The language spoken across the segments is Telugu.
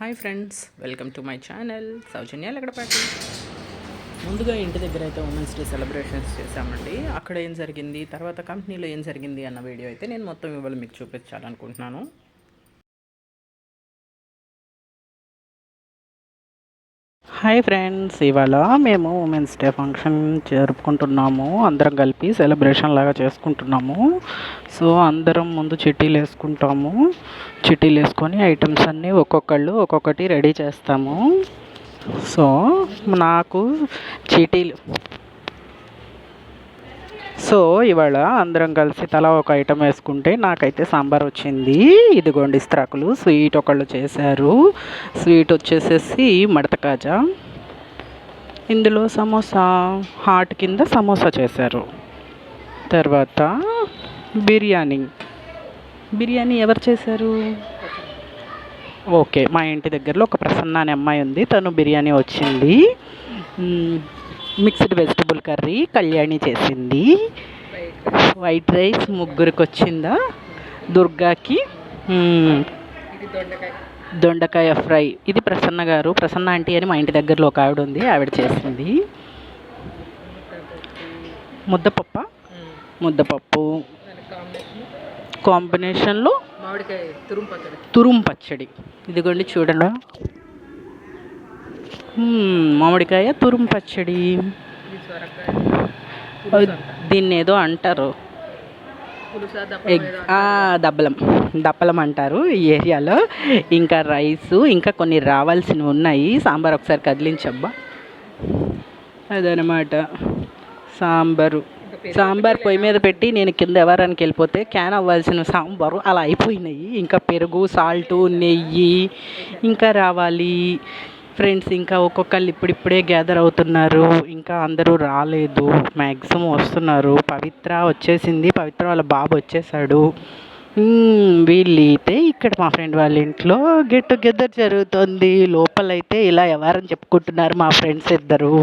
Hi friends, welcome to my channel Soujanya Lagadapati. ముందుగా ఇంటి దగ్గర అయితే ఉమెన్స్ డే సెలబ్రేషన్స్ చేశామండి. అక్కడ ఏం జరిగింది, తర్వాత కంపెనీలో ఏం జరిగింది అన్న వీడియో అయితే నేను మొత్తం ఇవాళ మీకు చూపించాలనుకుంటున్నాను. హాయ్ ఫ్రెండ్స్, ఇవాళ మేము ఉమెన్స్ డే ఫంక్షన్ జరుపుకుంటున్నాము. అందరం కలిపి సెలబ్రేషన్ లాగా చేసుకుంటున్నాము. సో అందరం ముందు చిట్టీలు వేసుకుంటాము. చిట్టీలు వేసుకొని ఐటమ్స్ అన్నీ ఒక్కొక్కటి రెడీ చేస్తాము. సో నాకు చీటీలు ఇవాళ అందరం కలిసి తలా ఒక ఐటమ్ వేసుకుంటే నాకైతే సాంబార్ వచ్చింది. ఇదిగోండి ఇస్త్రాకులు. స్వీట్ ఒకళ్ళు చేశారు. స్వీట్ వచ్చేసేసి మడత కాజా. ఇందులో సమోసా, హాట్ కింద సమోసా చేశారు. తర్వాత బిర్యానీ ఎవరు చేశారు? ఓకే, మా ఇంటి దగ్గరలో ఒక ప్రసన్న అనే అమ్మాయి ఉంది, తను బిర్యానీ వచ్చింది. మిక్స్డ్ వెజిటబుల్ కర్రీ కళ్యాణి చేసింది. వైట్ రైస్ ముగ్గురికి వచ్చిందా. దుర్గాకి దొండకాయ ఫ్రై. ఇది ప్రసన్న ఆంటీ అని మా ఇంటి దగ్గరలో ఒక ఆవిడ ఉంది, ఆవిడ చేసింది. ముద్దపప్పు కాంబినేషన్లో తురుం పచ్చడి. ఇదిగోండి చూడండి, మామిడికాయ తురుం పచ్చడి. దీన్ని ఏదో అంటారు, దప్పలం అంటారు ఈ ఏరియాలో. ఇంకా రైసు, ఇంకా కొన్ని రావాల్సినవి ఉన్నాయి. సాంబార్ ఒకసారి కదిలించబ్బా. అదనమాట సాంబార్ పొయ్యి మీద పెట్టి నేను కింద ఎవరానికి వెళ్ళిపోతే క్యాన్ అవ్వాల్సిన సాంబారు అలా అయిపోయినాయి. ఇంకా పెరుగు, సాల్టు, నెయ్యి ఇంకా రావాలి. ఫ్రెండ్స్ ఇంకా ఒక్కొక్కళ్ళు ఇప్పుడిప్పుడే గ్యాదర్ అవుతున్నారు. ఇంకా అందరూ రాలేదు, మ్యాక్సిమం వస్తున్నారు. పవిత్ర వచ్చేసింది, పవిత్ర వాళ్ళ బాబు వచ్చేసాడు. వీళ్ళైతే ఇక్కడ మా ఫ్రెండ్ వాళ్ళ ఇంట్లో గెట్ టుగెదర్ జరుగుతుంది. లోపలైతే ఇలా ఎవరని చెప్పుకుంటున్నారు మా ఫ్రెండ్స్ ఇద్దరు.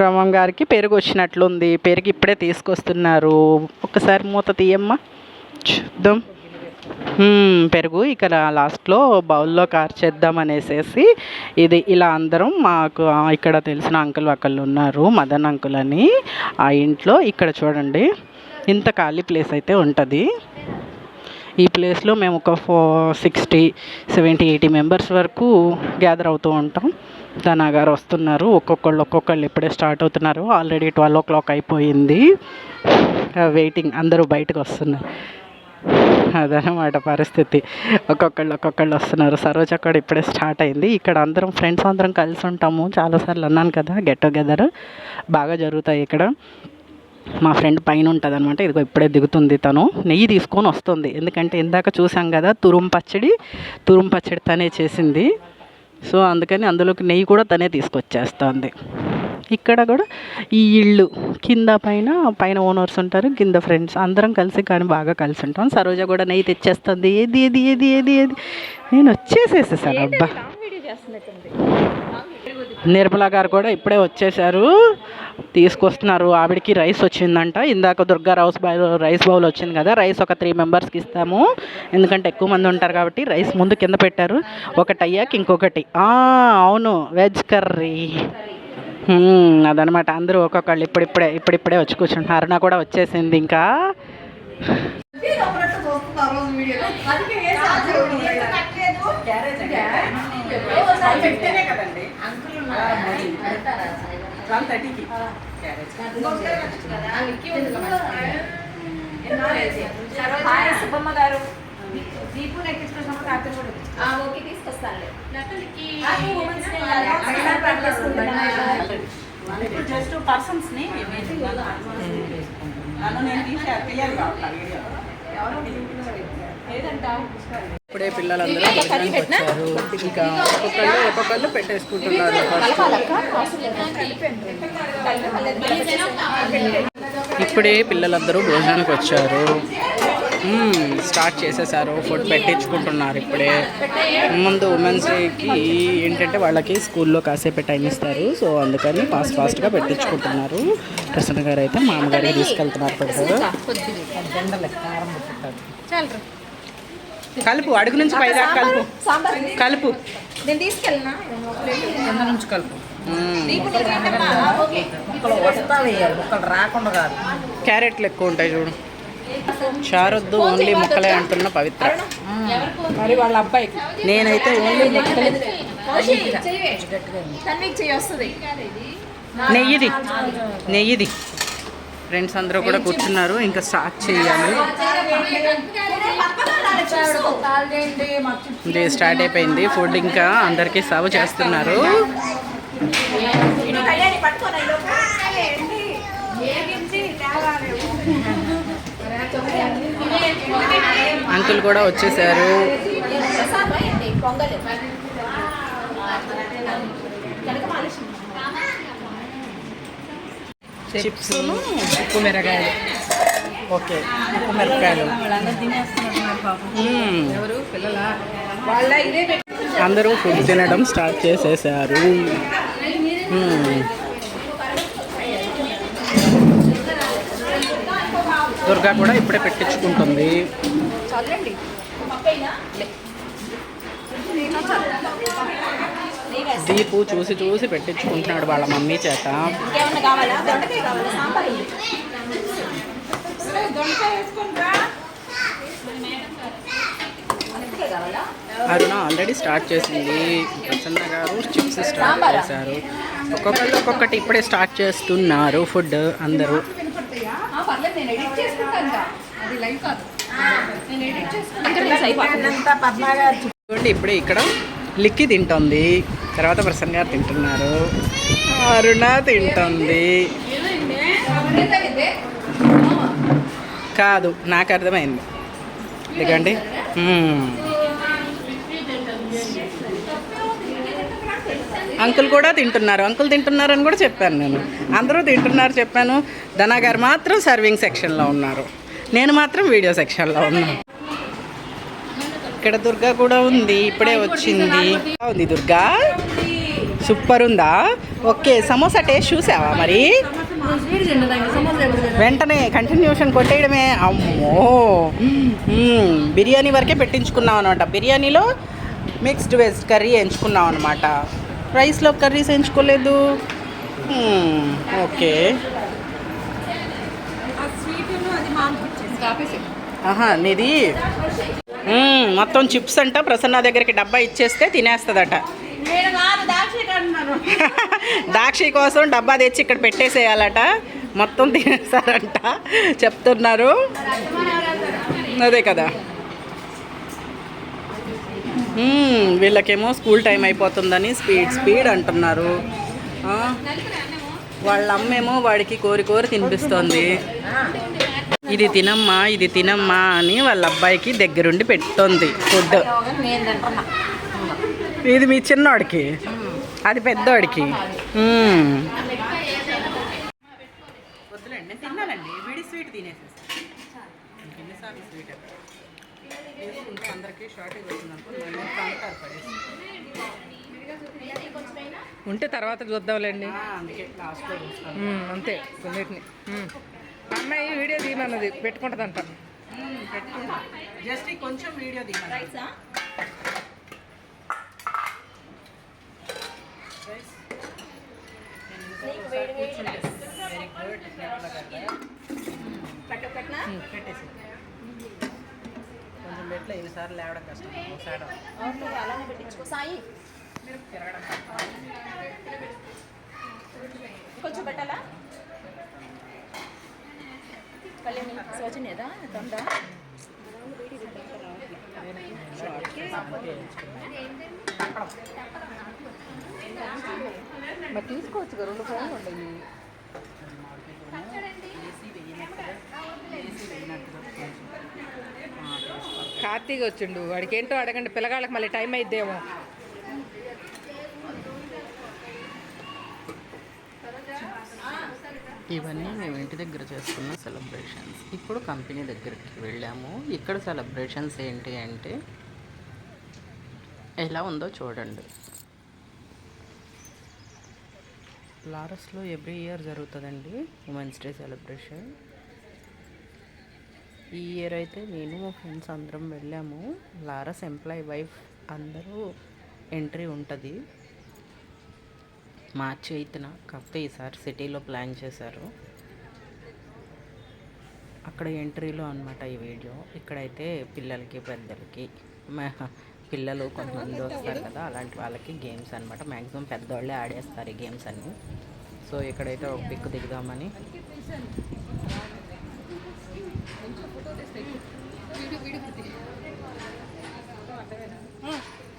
రమం గారికి పెరుగు వచ్చినట్లుంది, పెరుగు ఇప్పుడే తీసుకొస్తున్నారు. ఒకసారి మూత తీయమ్మా చూద్దాం. పెరుగు ఇక్కడ లాస్ట్లో బౌల్లో కార్చేద్దాం అనేసి ఇది ఇలా అందరం మాకు ఇక్కడ తెలిసిన అంకుల్ ఒకళ్ళు ఉన్నారు, మదన్ అంకుల్ అని. ఆ ఇంట్లో ఇక్కడ చూడండి ఇంత ఖాళీ ప్లేస్ అయితే ఉంటుంది. ఈ ప్లేస్లో మేము ఒక 60, 70, 80 మెంబర్స్ వరకు గ్యాదర్ అవుతూ ఉంటాం. ధనా గారు వస్తున్నారు. ఒక్కొక్కళ్ళు ఇప్పుడే స్టార్ట్ అవుతున్నారు. ఆల్రెడీ 12 o'clock అయిపోయింది. వెయిటింగ్, అందరూ బయటకు వస్తున్నారు. అదనమాట పరిస్థితి. ఒక్కొక్కళ్ళు వస్తున్నారు. సరోజ అక్కడ ఇప్పుడే స్టార్ట్ అయింది. ఇక్కడ అందరం ఫ్రెండ్స్ అందరం కలిసి ఉంటాము. చాలాసార్లు అన్నాను కదా, గెట్ టుగెదర్ బాగా జరుగుతాయి ఇక్కడ. మా ఫ్రెండ్ పైన ఉంటుంది అనమాట. ఇదిగో ఇప్పుడే దిగుతుంది. తను నెయ్యి తీసుకొని వస్తుంది. ఎందుకంటే ఇందాక చూసాం కదా తురుం పచ్చడి తనే చేసింది. సో అందుకని అందులోకి నెయ్యి కూడా తనే తీసుకొచ్చేస్తుంది. ఇక్కడ కూడా ఈ ఇల్లు కింద పైన ఓనర్స్ ఉంటారు, కింద ఫ్రెండ్స్ అందరం కలిసి కానీ బాగా కలిసి ఉంటాం. సరోజ కూడా నెయ్యి తెచ్చేస్తుంది. ఏది నేను వచ్చేసేసాను. అబ్బా, నిర్మల గారు కూడా ఇప్పుడే వచ్చేసారు, తీసుకొస్తున్నారు. ఆవిడకి రైస్ వచ్చిందంట. ఇందాక దుర్గా రైస్ బౌల్ వచ్చింది కదా, రైస్ ఒక 3 మెంబర్స్కి ఇస్తాము. ఎందుకంటే ఎక్కువ మంది ఉంటారు కాబట్టి రైస్ ముందు కింద పెట్టారు. ఒకటి అయ్యాక ఇంకొకటి. అవును, వెజ్ కర్రీ. అదనమాట. అందరూ ఒక్కొక్కళ్ళు ఇప్పుడిప్పుడే వచ్చి కూర్చుంటున్నారు. అరుణ కూడా వచ్చేసింది. ఇంకా సుబ్బమ్మ గారు దీపు తీసుకొస్తాను. జస్ట్ పర్సన్స్ని ఇప్పుడే పిల్లలందరూ వచ్చారు. ఇక ఒక్కొక్కళ్ళు పెట్టేసుకుంటున్నారు. ఇప్పుడే పిల్లలందరూ భోజనానికి వచ్చారు. స్టార్ట్ చేసేసారు. ఫుడ్ పెట్టించుకుంటున్నారు. ఇప్పుడే ముందు ఉమెన్స్ డేకి ఏంటంటే వాళ్ళకి స్కూల్లో కాసేపు టైం ఇస్తారు. సో అందుకని ఫాస్ట్గా పెట్టించుకుంటున్నారు. ప్రసన్న గారు అయితే మా అమ్మగారికి తీసుకెళ్తున్నారు. పెడతారు కలుపు, అడుగు నుంచి పైదా కలుపు, సాంబార్ కలుపు. నేను తీసుకెళ్ళినా కింద నుంచి కలుపు. దీపు నీకు ఏంటమ్మా? ఓకే. ముక్కలు వస్తా వేయాలి, ముక్కలు రాకుండా కాదు. క్యారెట్లు ఎక్కువ ఉంటాయి చూడు. చారొద్దు, ఓన్లీ ముక్కలే అంటున్న పవిత్ర. మరి వాళ్ళ అబ్బాయికి నేనైతే ఓన్లీ ముక్కలే. తన్వికి చెయ్యి వస్తుంది. నెయ్యిది, నెయ్యిది. ఫ్రెండ్స్ అందరూ కూడా కూర్చున్నారు, ఇంకా స్టార్ట్ చేయాలి. ఇది స్టార్ట్ అయిపోయింది. ఫుడ్ ఇంకా అందరికీ సర్వ్ చేస్తున్నారు. అంకుల్ కూడా వచ్చేసారు. చిప్స్, ఉప్పు మిరగాయలు. ఓకే, ఉప్పు మిరపకాయలు. వాళ్ళందరూ తినేస్తున్నారు పాపం. ఎవరు పిల్లల వాళ్ళ ఇదే అందరూ ఫుడ్ తినడం స్టార్ట్ చేసేసారు. దుర్గా కూడా ఇప్పుడే పెట్టించుకుంటుంది. దీపు చూసి చూసి పెట్టించుకుంటున్నాడు వాళ్ళ మమ్మీ చేత. ఇంకేమన్నా కావాలా? దొండకాయ కావాలా? సాంబార్ ఉంది. అరుణ ఆల్రెడీ స్టార్ట్ చేసింది. ప్రసన్న గారు చిప్స్ స్టార్ట్ చేశారు. ఒక్కొక్కళ్ళు ఒక్కొక్కటి ఇప్పుడే స్టార్ట్ చేస్తున్నారు ఫుడ్ అందరూ. పర్లేదు, నేను ఎడిట్ చేసుకుంటాను. అది లైవ్ కాదు, నేను ఎడిట్ అంతా పద్మాగారు చూడండి, ఇప్పుడే ఇక్కడ లిక్కి తింటుంది, తర్వాత ప్రసన్న గారు తింటున్నారు, అరుణ తింటుంది. కాదు, నాకు అర్థమైంది. ఎందుకండి అంకుల్ కూడా తింటున్నారు, అంకుల్ తింటున్నారని కూడా చెప్పాను నేను. అందరూ తింటున్నారు చెప్పాను. ధనా గారు మాత్రం సర్వింగ్ సెక్షన్లో ఉన్నారు, నేను మాత్రం వీడియో సెక్షన్లో ఉన్నాను. ఇక్కడ దుర్గా కూడా ఉంది, ఇప్పుడే వచ్చింది. ఉంది దుర్గా, సూపర్ ఉందా? ఓకే, సమోసా టేస్ట్ చూసావా మరి? వెంటనే కంటిన్యూషన్ కొట్టేయడమే. అమ్మో, బిర్యానీ వరకే పెట్టించుకున్నాం అనమాట. బిర్యానీలో మిక్స్డ్ వెజ్ కర్రీ ఎంచుకున్నాం అనమాట. రైస్లో కర్రీస్ ఎంచుకోలేదు. ఓకే, ఆహా, నీది మొత్తం చిప్స్ అంట. ప్రసన్న దగ్గరికి డబ్బా ఇచ్చేస్తే తినేస్తుందట. దాక్షి కోసం డబ్బా తెచ్చి ఇక్కడ పెట్టేసేయాలట, మొత్తం తినేస్తారంట చెప్తున్నారు. అదే కదా, వీళ్ళకేమో స్కూల్ టైం అయిపోతుందని స్పీడ్ అంటున్నారు. వాళ్ళ అమ్మేమో వాడికి కోరి కోరి తినిపిస్తోంది. ఇది తినమ్మా, ఇది తినమ్మా అని వాళ్ళ అబ్బాయికి దగ్గరుండి పెడుతోంది ఫుడ్. ఇది మీ చిన్నోడికి, అది పెద్దోడికి. వద్దులేండి, నేను తిన్నానండి. విడి స్వీట్ తినేసేసి ఎన్నిసార్లు స్వీట్ తీసుకుంటే అందరికీ షార్టేజ్ ఉంటే తర్వాత చూద్దాంలేండి. అందుకే లాస్ట్లో చూస్తాను. అంతే కొన్నిటిని. అమ్మాయి వీడియో తీయమన్నది, పెట్టుకుంటుందంట. పెట్టుకుంటా, జస్ట్ కొంచెం వీడియో తీయాలి. పెట్టేసి కొంచెం బెట్లో ఎన్నిసార్లు లేవడం కష్టం. అలానే పెట్టించుకో సాయి. తిరగడం కొంచెం పెట్టాలా? కళ్యాణి సోచనేదా దొండ మరి తీసుకోవచ్చు కదా, 2 ఫోన్లు ఉన్నాయి. కార్తీక్ వచ్చిండు, వాడికి ఏంటో అడగండి. పిల్లగాళ్ళకి మళ్ళీ టైం అయిద్దేమో. ఇవన్నీ మేము ఇంటి దగ్గర చేసుకున్న సెలబ్రేషన్స్. ఇప్పుడు కంపెనీ దగ్గరికి వెళ్ళాము. ఇక్కడ సెలబ్రేషన్స్ ఏంటి అంటే ఎలా ఉందో చూడండి. లారస్లో ఎవ్రీ ఇయర్ జరుగుతుందండి ఉమెన్స్ డే సెలబ్రేషన్. ఈ ఇయర్ అయితే నేను మా ఫ్రెండ్స్ అందరం వెళ్ళాము. లారస్ ఎంప్లాయ్ వైఫ్ అందరూ ఎంట్రీ ఉంటుంది మార్చి 8న. కాకపోతే ఈసారి సిటీలో ప్లాన్ చేశారు. అక్కడ ఎంట్రీలో అనమాట ఈ వీడియో. ఇక్కడైతే పిల్లలకి పెద్దలకి పిల్లలు కొంతమంది వస్తారు కదా, అలాంటి వాళ్ళకి గేమ్స్ అనమాట. మ్యాక్సిమం పెద్దవాళ్ళే ఆడేస్తారు ఈ గేమ్స్ అన్నీ. సో ఇక్కడైతే ఒక పిక్ దిగుదామని.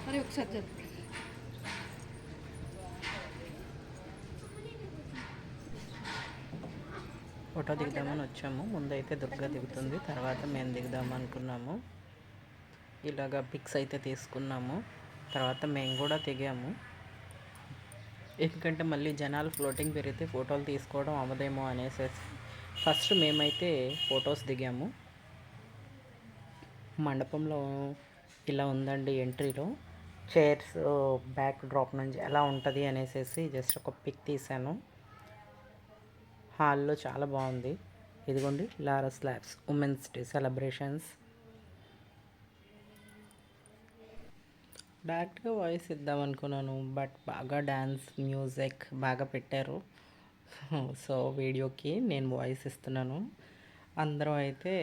అరే ఒకసారి చెప్పు. ఫోటో దిగుదామని వచ్చాము. ముందైతే దుర్గా దిగుతుంది, తర్వాత మేము దిగుదాం అనుకున్నాము. ఇలాగా పిక్స్ అయితే తీసుకున్నాము. తర్వాత మేము కూడా దిగాము. ఎందుకంటే మళ్ళీ జనాలు ఫ్లోటింగ్ పెరిగితే ఫోటోలు తీసుకోవడం అవ్వదేమో అనేసి ఫస్ట్ మేమైతే ఫొటోస్ దిగాము. మండపంలో ఇలా ఉందండి ఎంట్రీలో. చైర్స్ బ్యాక్ డ్రాప్ నుంచి ఎలా ఉంటుంది అనేసి జస్ట్ ఒక పిక్ తీశాను. హాల్లో చాలా బాగుంది. ఇదిగోండి Laurus labs women's day celebrations. డైరెక్ట్గా వాయిస్ ఇద్దాం అనుకున్నాను, బట్ బాగా డ్యాన్స్ మ్యూజిక్ బాగా పెట్టారు. సో వీడియోకి నేను వాయిస్ ఇస్తున్నాను. అందరూ అయితే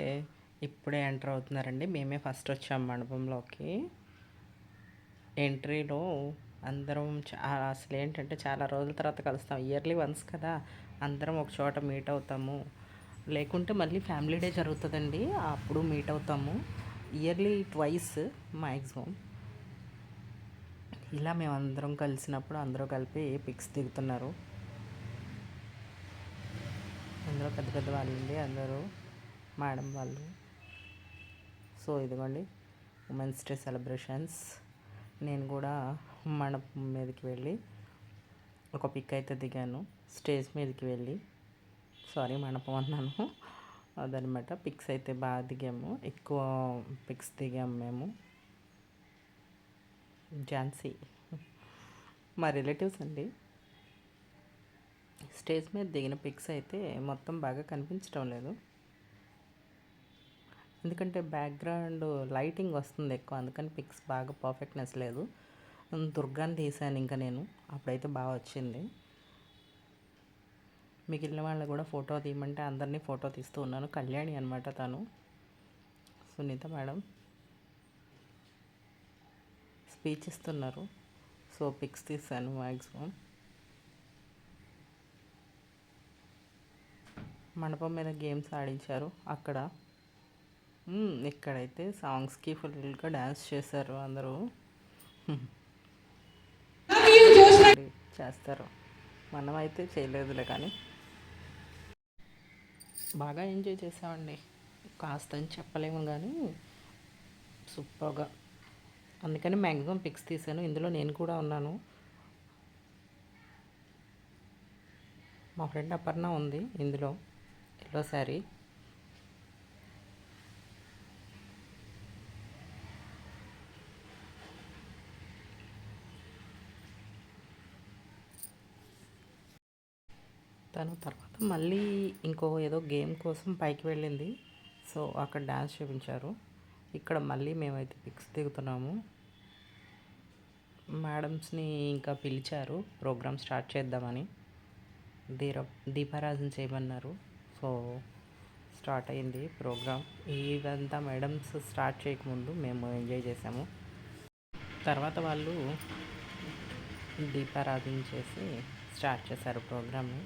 ఇప్పుడే ఎంటర్ అవుతున్నారండి. మేమే ఫస్ట్ వచ్చాం మండపంలోకి. ఎంట్రీలో అందరం అసలు ఏంటంటే చాలా రోజుల తర్వాత కలుస్తాం. ఇయర్లీ వన్స్ కదా, అందరం ఒక చోట మీట్ అవుతాము. లేకుంటే మళ్ళీ ఫ్యామిలీ డే జరుగుతుందండి, అప్పుడు మీట్ అవుతాము. Yearly twice maximum. ఇలా మేము అందరం కలిసినప్పుడు అందరూ కలిపి పిక్స్ దిగుతున్నారు. అందరూ పెద్ద పెద్ద వాళ్ళండి, అందరూ మేడం వాళ్ళు. సో ఇదిగోండి ఉమెన్స్ డే సెలబ్రేషన్స్. నేను కూడా మండపం మీదకి వెళ్ళి ఒక పిక్ అయితే దిగాను. స్టేజ్ మీదకి వెళ్ళి, సారీ మండపం అన్నాను, అదనమాట. పిక్స్ అయితే బాగా దిగాము, ఎక్కువ పిక్స్ దిగాము మేము. ఝాన్సీ మా రిలేటివ్స్ అండి. స్టేజ్ మీద దిగిన పిక్స్ అయితే మొత్తం బాగా కనిపించడం లేదు, ఎందుకంటే బ్యాక్గ్రౌండ్ లైటింగ్ వస్తుంది ఎక్కువ, అందుకని పిక్స్ బాగా పర్ఫెక్ట్నెస్ లేదు. దుర్గాని తీసాను ఇంకా నేను, అప్పుడైతే బాగా వచ్చింది. మిగిలిన వాళ్ళు కూడా ఫోటో తీయమంటే అందరినీ ఫోటో తీస్తూ ఉన్నాను. కళ్యాణి అనమాట తను, సునీత మేడం స్పీచ్ ఇస్తున్నారు. సో పిక్స్ తీసాను మ్యాక్సిమం. మండపం మీద గేమ్స్ ఆడించారు అక్కడ. ఇక్కడైతే సాంగ్స్కి ఫుల్గా డ్యాన్స్ చేశారు అందరూ. చేస్తారు, మనం అయితే చేయలేదులే, కానీ బాగా ఎంజాయ్ చేసామండి. కాస్త అని చెప్పలేము కానీ సూపర్గా. అందుకని మ్యాక్సిమం పిక్స్ తీసాను, ఇందులో నేను కూడా ఉన్నాను. మా ఫ్రెండ్ అపర్ణ ఉంది ఇందులో, ఎల్లో శారీ. తను తర్వాత మళ్ళీ ఇంకో ఏదో గేమ్ కోసం పైకి వెళ్ళింది. సో అక్కడ డ్యాన్స్ చూపించారు. ఇక్కడ మళ్ళీ మేమైతే పిక్స్ దిగుతున్నాము. మేడమ్స్ని ఇంకా పిలిచారు ప్రోగ్రామ్ స్టార్ట్ చేద్దామని. దీపారాధన చేయమన్నారు. సో స్టార్ట్ అయింది ప్రోగ్రామ్. ఇదంతా మేడమ్స్ స్టార్ట్ చేయకముందు మేము ఎంజాయ్ చేసాము. తర్వాత వాళ్ళు దీపారాధన చేసి స్టార్ట్ చేశారు ప్రోగ్రామ్ని.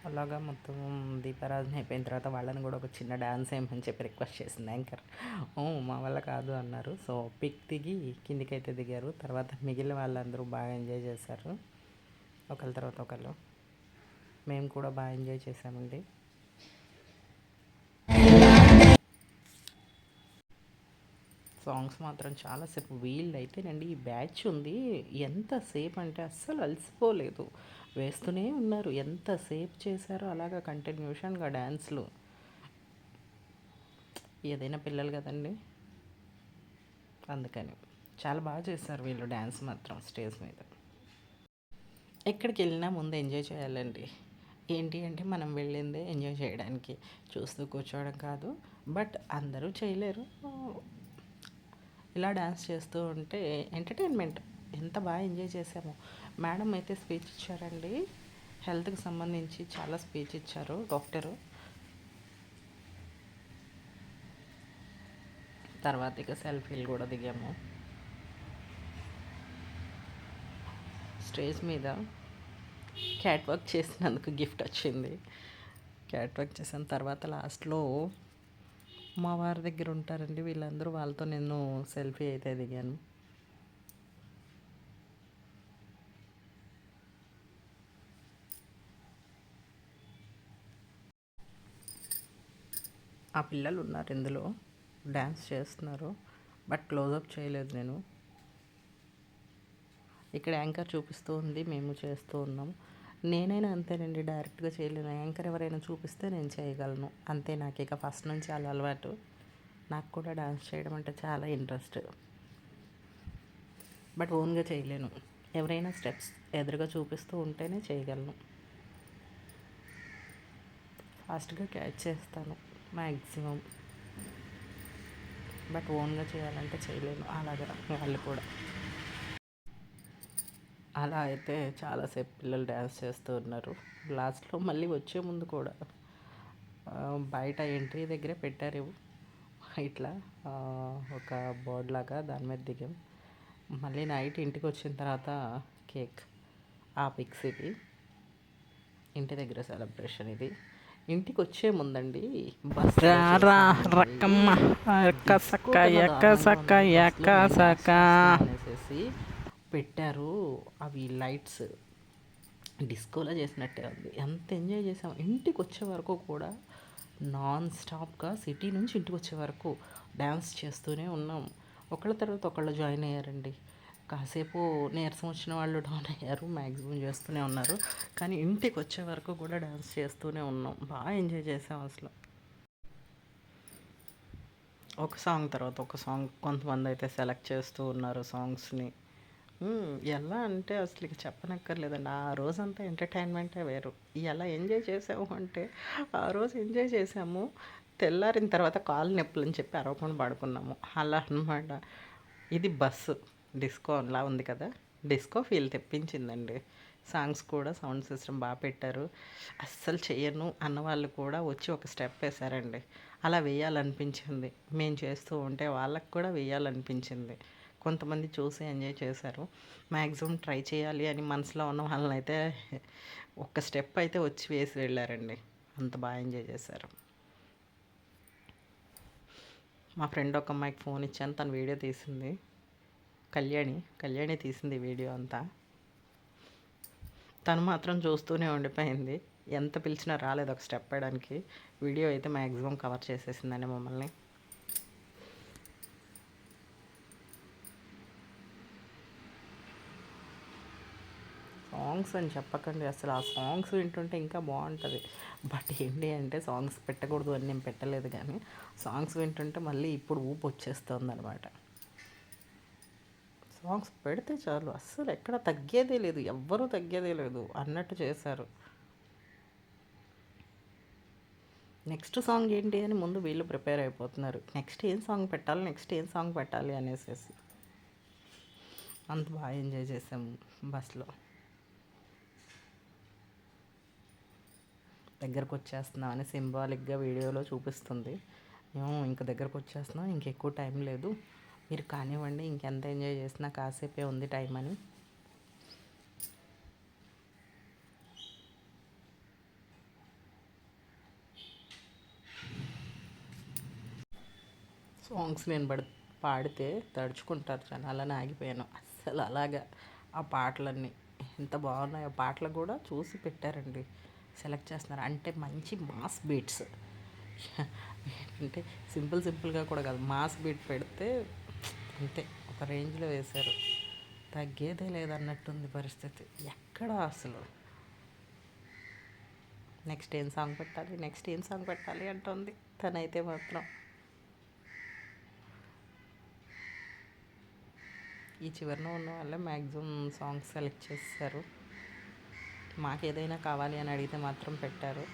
అలాగా మొత్తం దీపారాధన అయిపోయిన తర్వాత వాళ్ళని కూడా ఒక చిన్న డ్యాన్స్ వేయమని చెప్పి రిక్వెస్ట్ చేసింది యాంకర్. మా వల్ల కాదు అన్నారు. సో పిక్ దిగి కిందికైతే దిగారు. తర్వాత మిగిలిన వాళ్ళందరూ బాగా ఎంజాయ్ చేశారు, ఒకళ్ళ తర్వాత ఒకళ్ళు. మేము కూడా బాగా ఎంజాయ్ చేసామండి. సాంగ్స్ మాత్రం చాలాసేపు. వీళ్ళు అయితేనండి, ఈ బ్యాచ్ ఉంది ఎంతసేపు అంటే అస్సలు అలసిపోలేదు, వేస్తూనే ఉన్నారు. ఎంతసేపు చేశారో అలాగా కంటిన్యూషన్గా డ్యాన్స్లు. ఏదైనా పిల్లలు కదండి, అందుకని చాలా బాగా చేశారు వీళ్ళు డ్యాన్స్ మాత్రం స్టేజ్ మీద. ఎక్కడికి వెళ్ళినా ముందు ఎంజాయ్ చేయాలండి. ఏంటి అంటే మనం వెళ్ళిందే ఎంజాయ్ చేయడానికి, చూస్తూ కూర్చోవడం కాదు. బట్ అందరూ చేయలేరు. ఇలా డ్యాన్స్ చేస్తూ ఉంటే ఎంటర్టైన్మెంట్. ఎంత బాగా ఎంజాయ్ చేసాము. మేడం అయితే స్పీచ్ ఇచ్చారండి, హెల్త్కి సంబంధించి చాలా స్పీచ్ ఇచ్చారు డాక్టరు. తర్వాత ఇక సెల్ఫీలు కూడా దిగాము. స్టేజ్ మీద క్యాట్ వాక్ చేసినందుకు గిఫ్ట్ వచ్చింది. క్యాట్ వాక్ చేసిన తర్వాత లాస్ట్లో మా వారి దగ్గర ఉంటారండి వీళ్ళందరూ, వాళ్ళతో నేను సెల్ఫీ అయితే దిగాను. ఆ పిల్లలు ఉన్నారు ఇందులో, డ్యాన్స్ చేస్తున్నారు. బట్ క్లోజప్ చేయలేదు నేను. ఇక్కడ యాంకర్ చూపిస్తూ ఉంది, మేము చేస్తూ ఉన్నాం. నేనైనా అంతేనండి, డైరెక్ట్గా చేయలేను. యాంకర్ ఎవరైనా చూపిస్తే నేను చేయగలను అంతే. నాకు ఇక ఫస్ట్ నుంచి చాలా అలవాటు. నాకు కూడా డాన్స్ చేయడం అంటే చాలా ఇంట్రెస్ట్. బట్ ఓన్గా చేయలేను. ఎవరైనా స్టెప్స్ ఎదురుగా చూపిస్తూ ఉంటేనే చేయగలను. ఫాస్ట్గా క్యాచ్ చేస్తాను మ్యాక్సిమం. బట్ ఓన్గా చేయాలంటే చేయలేను. అలాగా వాళ్ళు కూడా. అలా అయితే చాలాసేపు పిల్లలు డ్యాన్స్ చేస్తూ ఉన్నారు. లాస్ట్లో మళ్ళీ వచ్చే ముందు కూడా బయట ఎంట్రీ దగ్గరే పెట్టారు ఇట్లా ఒక బోర్డ్ లాగా, దాని మీద దిగాం. మళ్ళీ నైట్ ఇంటికి వచ్చిన తర్వాత కేక్, ఆ పిక్స్ ఇవి. ఇంటి దగ్గర సెలబ్రేషన్ ఇది. ఇంటికి వచ్చే ముందండి బస్ అనేసి పెట్టారు. అవి లైట్స్ డిస్కోలో చేసినట్టే ఉంది. ఎంత ఎంజాయ్ చేసాం. ఇంటికి వచ్చే వరకు కూడా నాన్ స్టాప్గా, సిటీ నుంచి ఇంటికి వచ్చే వరకు డ్యాన్స్ చేస్తూనే ఉన్నాం. ఒకళ్ళ తర్వాత ఒకళ్ళు జాయిన్ అయ్యారండి. కాసేపు నీరసం వచ్చిన వాళ్ళు డౌన్ అయ్యారు, మ్యాక్సిమం చేస్తూనే ఉన్నారు. కానీ ఇంటికి వచ్చే వరకు కూడా డ్యాన్స్ చేస్తూనే ఉన్నాం. బాగా ఎంజాయ్ చేసాం అసలు. ఒక సాంగ్ తర్వాత ఒక సాంగ్ కొంతమంది అయితే సెలెక్ట్ చేస్తూ ఉన్నారు సాంగ్స్ని. ఎలా అంటే అసలు ఇక చెప్పనక్కర్లేదండి. ఆ రోజంతా ఎంటర్టైన్మెంటే వేరు. ఎలా ఎంజాయ్ చేసాము అంటే, ఆ రోజు ఎంజాయ్ చేసాము. తెల్లారిన తర్వాత కాళ్ళు నొప్పులు అని చెప్పి అరవకుండా పడుకున్నాము. అలా అనమాట. ఇది బస్సు డిస్కో అలా ఉంది కదా, డిస్కో ఫీల్ తెప్పించిందండి. సాంగ్స్ కూడా సౌండ్ సిస్టమ్ బాగా పెట్టారు. అస్సలు చెయ్యను అన్న వాళ్ళు కూడా వచ్చి ఒక స్టెప్ వేశారండి. అలా వేయాలనిపించింది. మేము చేస్తూ ఉంటే వాళ్ళకి కూడా వేయాలనిపించింది. కొంతమంది చూసి ఎంజాయ్ చేశారు. మ్యాక్సిమం ట్రై చేయాలి అని మనసులో ఉన్న వాళ్ళని అయితే ఒక్క స్టెప్ అయితే వచ్చి వేసి వెళ్ళారండి. అంత బాగా ఎంజాయ్ చేశారు. మా ఫ్రెండ్ ఒక అమ్మాయికి ఫోన్ ఇచ్చాను, తను వీడియో తీసింది. కళ్యాణి తీసింది వీడియో అంతా. తను మాత్రం చూస్తూనే ఉండిపోయింది. ఎంత పిలిచినా రాలేదు ఒక స్టెప్ వేయడానికి. వీడియో అయితే మ్యాక్సిమం కవర్ చేసేసిందండి మమ్మల్ని. సాంగ్స్ అని చెప్పకండి, అసలు ఆ సాంగ్స్ వింటుంటే ఇంకా బాగుంటుంది. బట్ ఏంటి అంటే సాంగ్స్ పెట్టకూడదు అని నేను పెట్టలేదు, కానీ సాంగ్స్ వింటుంటే మళ్ళీ ఇప్పుడు ఊపు వచ్చేస్తుంది అనమాట. సాంగ్స్ పెడితే చాలు, అస్సలు ఎక్కడ తగ్గేదే లేదు, ఎవ్వరూ తగ్గేదే లేదు అన్నట్టు చేశారు. నెక్స్ట్ సాంగ్ ఏంటి అని ముందు వీళ్ళు ప్రిపేర్ అయిపోతున్నారు. నెక్స్ట్ ఏం సాంగ్ పెట్టాలి అనేసి. అంత బాగా ఎంజాయ్ చేసాము బస్లో. దగ్గరకు వచ్చేస్తున్నాం అని సింబాలిక్గా వీడియోలో చూపిస్తుంది. మేము ఇంక దగ్గరకు వచ్చేస్తున్నాం, ఇంకెక్కువ టైం లేదు, మీరు కానివ్వండి, ఇంకెంత ఎంజాయ్ చేసినా కాసేపే ఉంది టైం అని. సాంగ్స్ నేను పాడితే తడుచుకుంటారు జనాలని ఆగిపోయాను. అస్సలు అలాగా ఆ పాటలన్నీ ఎంత బాగున్నాయో. పాటలు కూడా చూసి పెట్టారండి, సెలెక్ట్ చేస్తున్నారు. అంటే మంచి మాస్ బీట్స్, అంటే సింపుల్గా కూడా కాదు, మాస్ బీట్ పెడితే అంతే ఒక రేంజ్లో వేశారు. తగ్గేదే లేదన్నట్టుంది పరిస్థితి ఎక్కడ అసలు. నెక్స్ట్ ఏం సాంగ్ పెట్టాలి అంటుంది తనైతే మాత్రం. ఈ చివరిన ఉన్న వాళ్ళే మ్యాక్సిమం సాంగ్స్ సెలెక్ట్ చేస్తారు. మాకు ఏదైనా కావాలి అని అడిగితే మాత్రం పెట్టారు.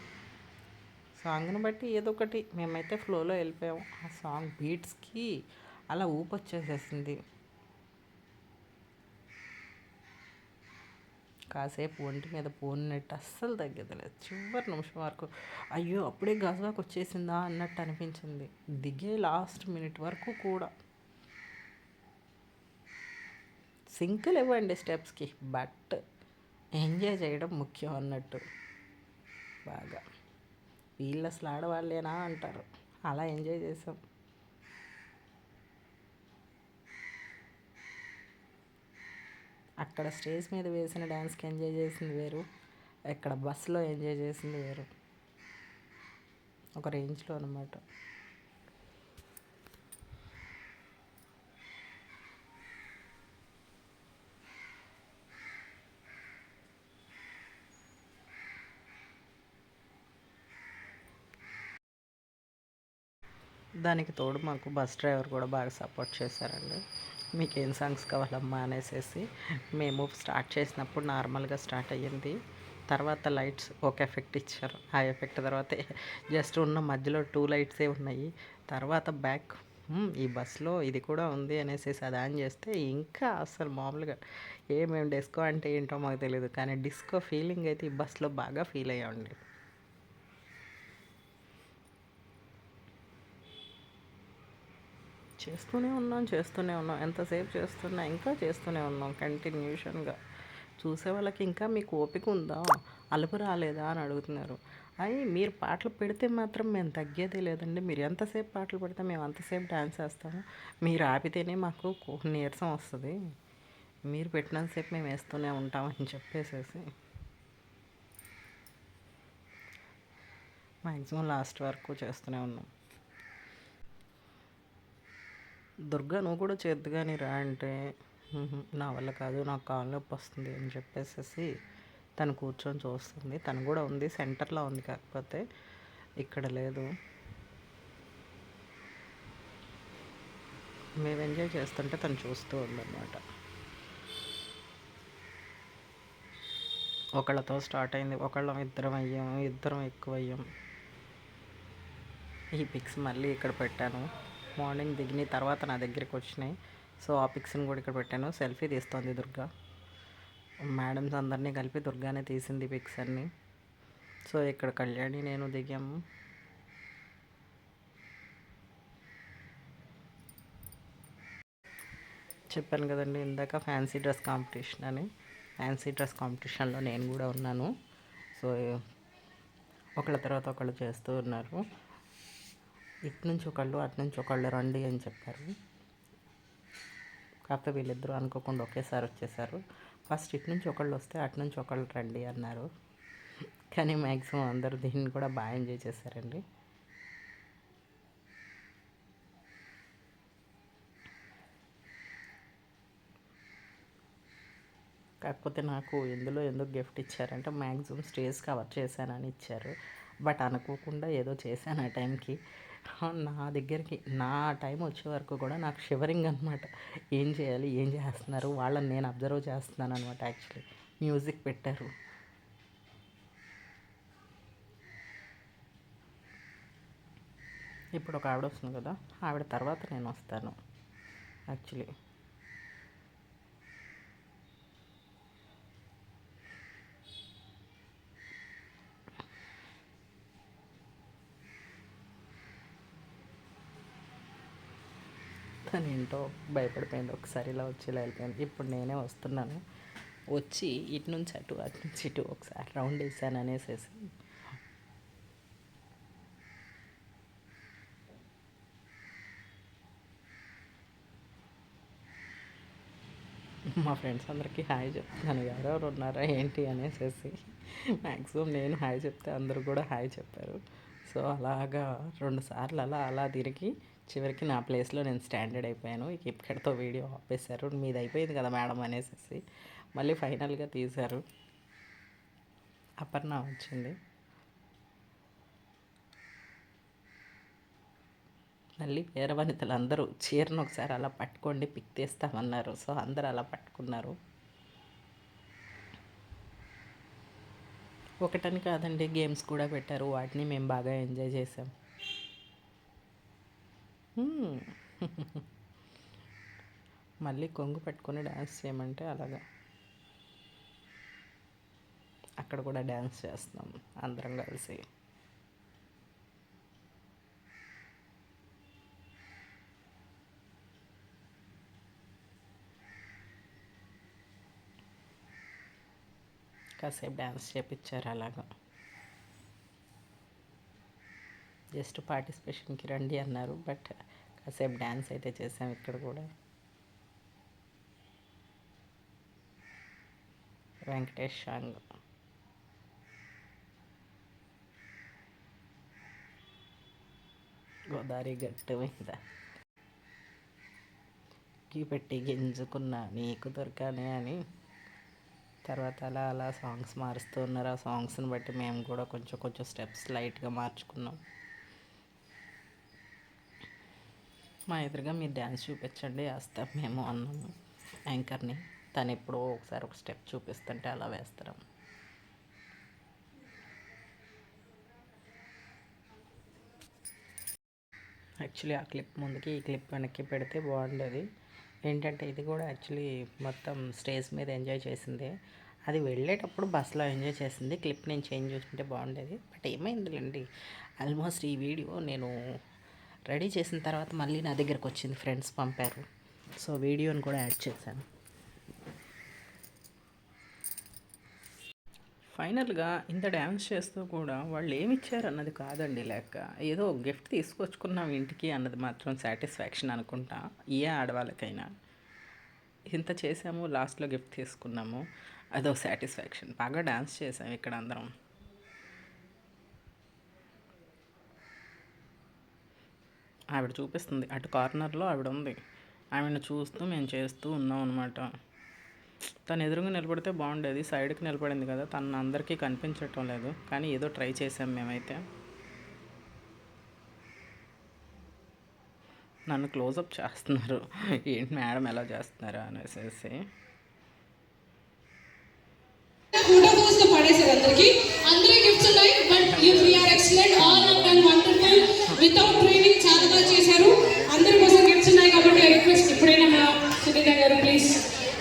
సాంగ్ని బట్టి ఏదో ఒకటి మేమైతే ఫ్లోలో వెళ్ళిపోయాము. ఆ సాంగ్ బీట్స్కి అలా ఊపొచ్చేసేసింది. కాసేపు ఒంటి మీద పోన్నట్టు అస్సలు తగ్గేదలేదు. చివరి నిమిషం వరకు అయ్యో అప్పుడే గజాకు వచ్చేసిందా అన్నట్టు అనిపించింది. దిగే లాస్ట్ మినిట్ వరకు కూడా సింకులు ఇవ్వండి స్టెప్స్కి, బట్ ఎంజాయ్ చేయడం ముఖ్యం అన్నట్టు. బాగా వీళ్ళు అసలు ఆడవాళ్ళేనా అంటారు, అలా ఎంజాయ్ చేసాం. అక్కడ స్టేజ్ మీద వేసిన డ్యాన్స్కి ఎంజాయ్ చేసింది వేరు, ఇక్కడ బస్సులో ఎంజాయ్ చేసింది వేరు, ఒక రేంజ్లో అనమాట. దానికి తోడు మాకు బస్ డ్రైవర్ కూడా బాగా సపోర్ట్ చేశారండి. మీకు ఏం సాంగ్స్ కావాలమ్మా అనేసి. మేము స్టార్ట్ చేసినప్పుడు నార్మల్గా స్టార్ట్ అయ్యింది. తర్వాత లైట్స్ ఒక ఎఫెక్ట్ ఇచ్చారు. ఆ ఎఫెక్ట్ తర్వాత జస్ట్ ఉన్న మధ్యలో 2 లైట్సే ఉన్నాయి. తర్వాత బ్యాక్ ఈ బస్సులో ఇది కూడా ఉంది అనేసి అది ఆన్ చేస్తే ఇంకా అసలు మామూలుగా మేము డిస్కో అంటే ఏంటో మాకు తెలియదు, కానీ డిస్కో ఫీలింగ్ అయితే ఈ బస్సులో బాగా ఫీల్ అయ్యామండి. చేస్తూనే ఉన్నాం, ఎంతసేపు చేస్తున్నా ఇంకా చేస్తూనే ఉన్నాం కంటిన్యూషన్గా. చూసే వాళ్ళకి ఇంకా మీకు ఓపిక ఉందా, అలుపు రాలేదా అని అడుగుతున్నారు. అవి మీరు పాటలు పెడితే మాత్రం మేము తగ్గేదే లేదండి. మీరు ఎంతసేపు పాటలు పెడితే మేము అంతసేపు డ్యాన్స్ వేస్తాము. మీరు ఆపితేనే మాకు నీరసం వస్తుంది. మీరు పెట్టినంతసేపు మేము వేస్తూనే ఉంటామని చెప్పేసేసి మ్యాక్సిమం లాస్ట్ వరకు చేస్తూనే ఉన్నాం. దుర్గా నువ్వు కూడా చేద్దు కానీ రా అంటే నా వల్ల కాదు, నాకు కాళ్ళ నొప్పి వస్తుంది అని చెప్పేసి తను కూర్చొని చూస్తుంది. తను కూడా ఉంది, సెంటర్లో ఉంది, కాకపోతే ఇక్కడ లేదు. మేము ఎంజాయ్ చేస్తుంటే తను చూస్తూ ఉందన్నమాట. ఒకళ్ళతో స్టార్ట్ అయింది, ఒకళ్ళం ఇద్దరం అయ్యాం, ఇద్దరం ఎక్కువ అయ్యాం. ఈ పిక్స్ మళ్ళీ ఇక్కడ పెట్టాను. మార్నింగ్ దిగిన తర్వాత నా దగ్గరికి వచ్చినాయి. సో ఆ పిక్స్ని కూడా ఇక్కడ పెట్టాను. సెల్ఫీ తీస్తోంది దుర్గా. మేడమ్స్ అందరినీ కలిపి దుర్గానే తీసింది పిక్స్ అన్నీ. సో ఇక్కడ కళ్యాణి నేను దిగాము. చెప్పాను కదండి ఇందాక ఫ్యాన్సీ డ్రెస్ కాంపిటీషన్ అని. ఫ్యాన్సీ డ్రెస్ కాంపిటీషన్లో నేను కూడా ఉన్నాను. సో ఒకళ్ళ తర్వాత ఒకళ్ళు చేస్తూ ఉన్నారు. ఇటు నుంచి ఒకళ్ళు అటు నుంచి ఒకళ్ళు రండి అని చెప్పారు. కాకపోతే వీళ్ళిద్దరూ అనుకోకుండా ఒకేసారి వచ్చేసారు. ఫస్ట్ ఇటు నుంచి ఒకళ్ళు వస్తే అటు నుంచి ఒకళ్ళు రండి అన్నారు. కానీ మ్యాక్సిమం అందరూ దీన్ని కూడా బాగా ఎంజాయ్ చేశారండి. కాకపోతే నాకు ఇందులో ఎందుకు గిఫ్ట్ ఇచ్చారంటే మ్యాక్సిమం స్టేజ్ కవర్ చేశానని ఇచ్చారు. బట్ అనుకోకుండా ఏదో చేశాను ఆ టైంకి. నా దగ్గరికి నా టైం వచ్చే వరకు కూడా నాకు షివరింగ్ అనమాట. ఏం చేయాలి, ఏం చేస్తున్నారు, వాళ్ళని నేను అబ్జర్వ్ చేస్తున్నాను అనమాట. యాక్చువల్లీ మ్యూజిక్ పెట్టారు. ఇప్పుడు ఒక ఆవిడ వస్తుంది కదా, ఆవిడ తర్వాత నేను వస్తాను యాక్చువల్లీ. తను ఏంటో భయపడిపోయింది. ఒకసారి ఇలా వచ్చి ఇలా వెళ్ళిపోయింది. ఇప్పుడు నేనే వస్తున్నాను. వచ్చి ఇటు నుంచి అటు అటు నుంచి ఇటు ఒకసారి రౌండ్ వేసాను అనేసేసి మా ఫ్రెండ్స్ అందరికీ హాయ్ చెప్తున్నాను. ఎవరెవరు ఉన్నారా ఏంటి అనేసి. మ్యాక్సిమం నేను హాయ్ చెప్తే అందరూ కూడా హాయ్ చెప్పారు. సో అలాగా 2 సార్లు అలా అలా తిరిగి చివరికి నా ప్లేస్లో నేను స్టాండర్డ్ అయిపోయాను. ఇక ఇక్కడితో వీడియో ఆపేశారు. మీది అయిపోయింది కదా మేడం అనేసి మళ్ళీ ఫైనల్గా తీశారు. అపర్ణ వచ్చింది. మళ్ళీ వేరే వనితలు అందరూ చీరను ఒకసారి అలా పట్టుకోండి పిక్ తీస్తామన్నారు. సో అందరూ అలా పట్టుకున్నారు. ఒకటని కాదండి, గేమ్స్ కూడా పెట్టారు. వాటిని మేము బాగా ఎంజాయ్ చేసాం. మళ్ళీ కొంగు పట్టుకొని డ్యాన్స్ చేయమంటే అలాగా అక్కడ కూడా డ్యాన్స్ చేస్తున్నాం అందరం కలిసి. కాసేపు డ్యాన్స్ చేపించారు అలాగా. జస్ట్ పార్టిసిపేషన్కి రండి అన్నారు, బట్ కాసేపు డ్యాన్స్ అయితే చేసాం ఇక్కడ కూడా. వెంకటేష్ సాంగ్. గోదావరి గట్టు మీద గీ పెట్టి గింజుకున్నా నీకు దొరకానే అని. తర్వాత అలా అలా సాంగ్స్ మారుస్తూ ఉన్నారు. ఆ సాంగ్స్ని బట్టి మేము కూడా కొంచెం కొంచెం స్టెప్స్ లైట్గా మార్చుకున్నాం. మా ఎదురుగా మీరు డ్యాన్స్ చూపించండి వేస్తాం మేము అన్నాము యాంకర్ని. తను ఎప్పుడో ఒకసారి ఒక స్టెప్ చూపిస్తుంటే అలా వేస్తాం. యాక్చువల్లీ ఆ క్లిప్ ముందుకి ఈ క్లిప్ వెనక్కి పెడితే బాగుండేది. ఏంటంటే ఇది కూడా యాక్చువల్లీ మొత్తం స్టేజ్ మీద ఎంజాయ్ చేసిందే. అది వెళ్ళేటప్పుడు బస్సులో ఎంజాయ్ చేసింది. క్లిప్ నేను చేంజ్ చేసుకుంటే బాగుండేది, బట్ ఏమైందిలేండి. ఆల్మోస్ట్ ఈ వీడియో నేను రెడీ చేసిన తర్వాత మళ్ళీ నా దగ్గరకు వచ్చింది, ఫ్రెండ్స్ పంపారు. సో వీడియోని కూడా యాడ్ చేశాను. ఫైనల్గా ఇంత డ్యాన్స్ చేస్తూ కూడా వాళ్ళు ఏమి ఇచ్చారు అన్నది కాదండి లెక్క. ఏదో గిఫ్ట్ తీసుకొచ్చుకున్నాం ఇంటికి అన్నది మాత్రం సాటిస్ఫాక్షన్ అనుకుంటా ఏ ఆడవాళ్ళకైనా. ఇంత చేసాము, లాస్ట్లో గిఫ్ట్ తీసుకున్నాము, అదో సాటిస్ఫాక్షన్. బాగా డ్యాన్స్ చేసాము ఇక్కడ అందరం. ఆవిడ చూపిస్తుంది అటు కార్నర్లో ఆవిడ ఉంది. ఆవిడని చూస్తూ మేము చేస్తూ ఉన్నాం అనమాట. తను ఎదురుగా నిలబడితే బాగుండేది, సైడ్కి నిలబడింది కదా, తను అందరికీ కనిపించటం లేదు. కానీ ఏదో ట్రై చేసాం మేమైతే. నన్ను క్లోజప్ చేస్తున్నారు, ఏంటి మేడం ఎలా చేస్తున్నారా అనేసి.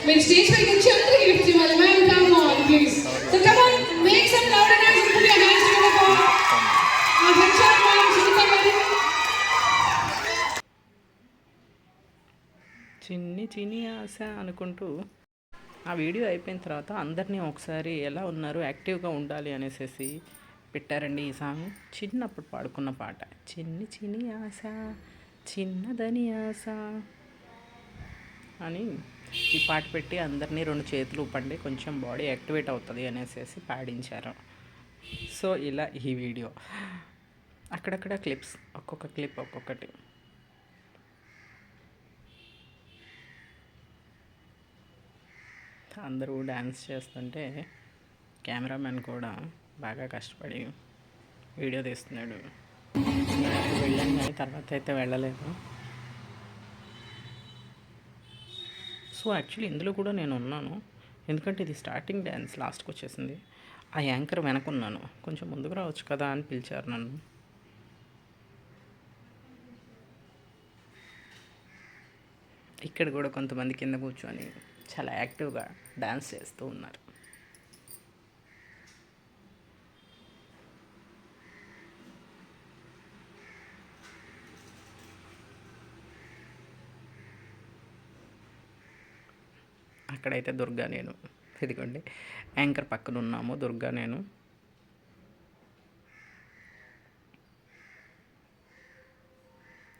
మీరు స్టేజ్ పైకి వచ్చి అందరికీ గిఫ్ట్స్ ఇవ్వాలి. Ma'am come on please. So come on make some loud and nice put your hands together. ఆ ఫ్రెండ్స్ మ్యామ్ సునీత గారు. చిన్ని చిన్ని ఆశ అనుకుంటూ ఆ వీడియో అయిపోయిన తర్వాత అందరినీ ఒకసారి ఎలా ఉన్నారు, యాక్టివ్గా ఉండాలి అనేసి పెట్టారండి ఈ సాంగ్. చిన్నప్పుడు పాడుకున్న పాట, చిన్ని చిన్ని ఆశ చిన్నదని ఆశ అని ఈ పాట పెట్టి అందరినీ 2 చేతులు ఊపండి కొంచెం బాడీ యాక్టివేట్ అవుతుంది అనేసి పాడించారు. సో ఇలా ఈ వీడియో అక్కడక్కడ క్లిప్స్, ఒక్కొక్క క్లిప్ ఒక్కొక్కటి. అందరూ డ్యాన్స్ చేస్తుంటే కెమెరామెన్ కూడా బాగా కష్టపడి వీడియో తీస్తున్నాడు. వెళ్ళాను కానీ తర్వాత అయితే వెళ్ళలేదు. సో యాక్చువల్లీ ఇందులో కూడా నేను ఉన్నాను, ఎందుకంటే ఇది స్టార్టింగ్ డ్యాన్స్, లాస్ట్కి వచ్చేసింది. ఆ యాంకర్ వెనకున్నాను, కొంచెం ముందుకు రావచ్చు కదా అని పిలిచారు నన్ను. ఇక్కడ కూడా కొంతమంది కింద కూర్చొని చాలా యాక్టివ్గా డ్యాన్స్ చేస్తూ ఉన్నారు. అక్కడైతే దుర్గా నేను, ఇదిగోండి యాంకర్ పక్కన ఉన్నాము, దుర్గా నేను.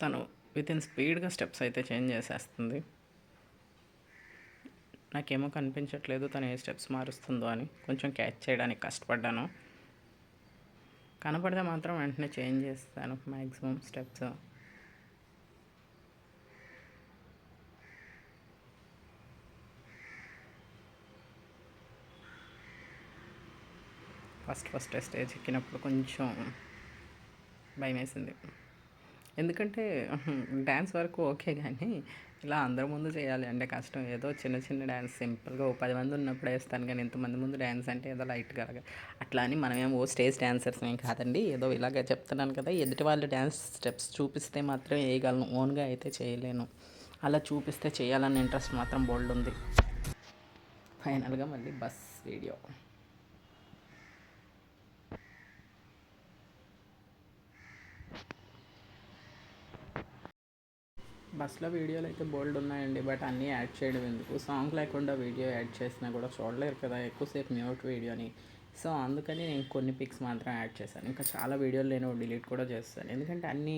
తను వితిన్ స్పీడ్గా స్టెప్స్ అయితే చేంజ్ చేసేస్తుంది. నాకేమో కనిపించట్లేదు తను ఏ స్టెప్స్ మారుస్తుందో అని, కొంచెం క్యాచ్ చేయడానికి కష్టపడ్డాను. కనపడితే మాత్రం వెంటనే చేంజ్ చేస్తాను మ్యాక్సిమం స్టెప్స్. ఫస్ట్ స్టేజ్ ఎక్కినప్పుడు కొంచెం భయం వేసింది, ఎందుకంటే డ్యాన్స్ వరకు ఓకే కానీ ఇలా అందరి ముందు చేయాలి అంటే కష్టం. ఏదో చిన్న చిన్న డ్యాన్స్ సింపుల్గా ఓ 10 మంది ఉన్నప్పుడు వేస్తాను కానీ ఇంతమంది ముందు డ్యాన్స్ అంటే ఏదో లైట్గా అట్లా అని మనమేమో స్టేజ్ డ్యాన్సర్స్ ఏం కాదండి. ఏదో ఇలాగ చెప్తున్నాను కదా, ఎదుటి వాళ్ళు డ్యాన్స్ స్టెప్స్ చూపిస్తే మాత్రం వేయగలను, ఓన్గా అయితే చేయలేను. అలా చూపిస్తే చేయాలన్న ఇంట్రెస్ట్ మాత్రం బోల్డ్ ఉంది. ఫైనల్గా మళ్ళీ బస్ వీడియో. బస్సులో వీడియోలు అయితే బోల్డ్ ఉన్నాయండి, బట్ అన్నీ యాడ్ చేయడం ఎందుకు, సాంగ్ లేకుండా వీడియో యాడ్ చేసినా కూడా చూడలేరు కదా ఎక్కువసేపు మ్యూట్ వీడియోని. సో అందుకని నేను కొన్ని పిక్స్ మాత్రం యాడ్ చేశాను. ఇంకా చాలా వీడియోలు నేను డిలీట్ కూడా చేస్తాను, ఎందుకంటే అన్ని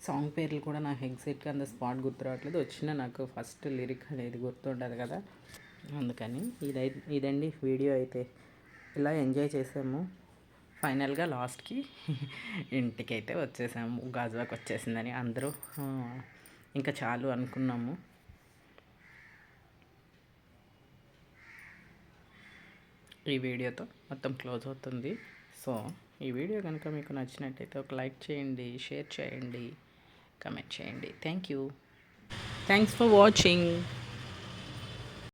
సాంగ్ పేర్లు కూడా నాకు ఎగ్జాక్ట్గా అంత స్పాట్ గుర్తు రావట్లేదు. వచ్చిన నాకు ఫస్ట్ లిరిక్ అనేది గుర్తుంటుంది కదా, అందుకని ఇదండి వీడియో. అయితే ఇలా ఎంజాయ్ చేసాము. ఫైనల్గా లాస్ట్కి ఇంటికైతే వచ్చేసాము. గాజువాక్ వచ్చేసిందని అందరూ ఇంకా చాలు అనుకున్నాము. ఈ వీడియోతో మొత్తం క్లోజ్ అవుతుంది. సో ఈ వీడియో కనుక మీకు నచ్చినట్టయితే ఒక లైక్ చేయండి, షేర్ చేయండి, కమెంట్ చేయండి. Thanks for watching.